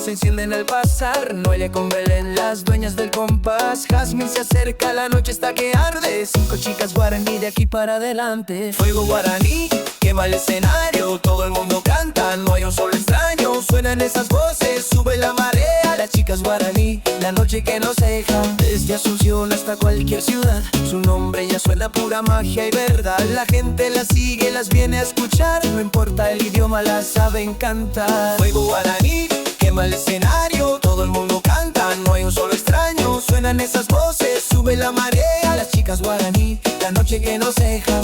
se encienden al pasar. Noelia con Belén, las dueñas del compás. Jazmín se acerca, la noche está que arde. 5 chicas guaraní de aquí para adelante. Fuego guaraní, quema el escenario. Todo el mundo canta, no hay un solo extraño. Suenan esas voces, sube la marea. Las chicas guaraní, la noche que nos deja. Desde Asunción hasta cualquier ciudad, su nombre ya suena pura magia y verdad. La gente las sigue, las viene a escuchar. No importa el idioma, las saben cantar. Fuego guaraní, quema el escenario. Todo el mundo canta, no hay un solo extraño. Suenan esas voces, sube la marea. Las chicas guaraní, la noche que nos deja.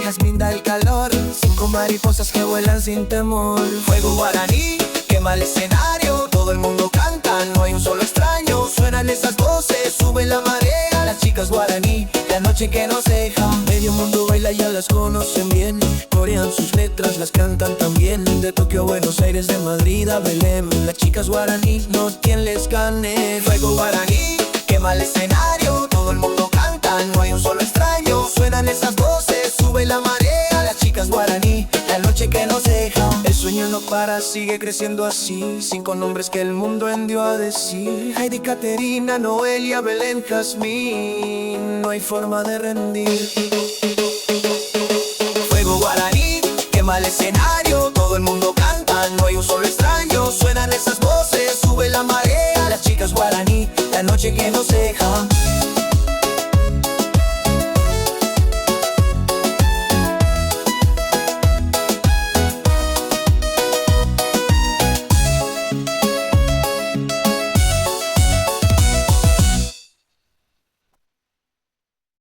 Jazmín da el calor, 5 mariposas que vuelan sin temor. Fuego guaraní, quema el escenario. Todo el mundo canta, no hay un solo extraño. Suenan esas voces, sube la marea. Las chicas guaraní, la noche que nos deja. Medio mundo baila, ya las conocen bien. Corean sus letras, las cantan también. De Tokio a Buenos Aires, de Madrid a Belén. Las chicas guaraní, no hay quien les gane. Fuego guaraní, quema el escenario. Todo el mundo canta, no hay un solo extraño. Suenan esas voces, sube la marea. Las chicas guaraní, la noche que nos deja. El sueño no para, sigue creciendo así. 5 nombres que el mundo envió a decir: Heidi, Caterina, Noelia, Belén, Jazmín. No hay forma de rendir. Fuego guaraní, quema el escenario. Todo el mundo canta, no hay un solo extraño. Suenan esas voces, sube la marea. Las chicas guaraní, la noche que nos deja.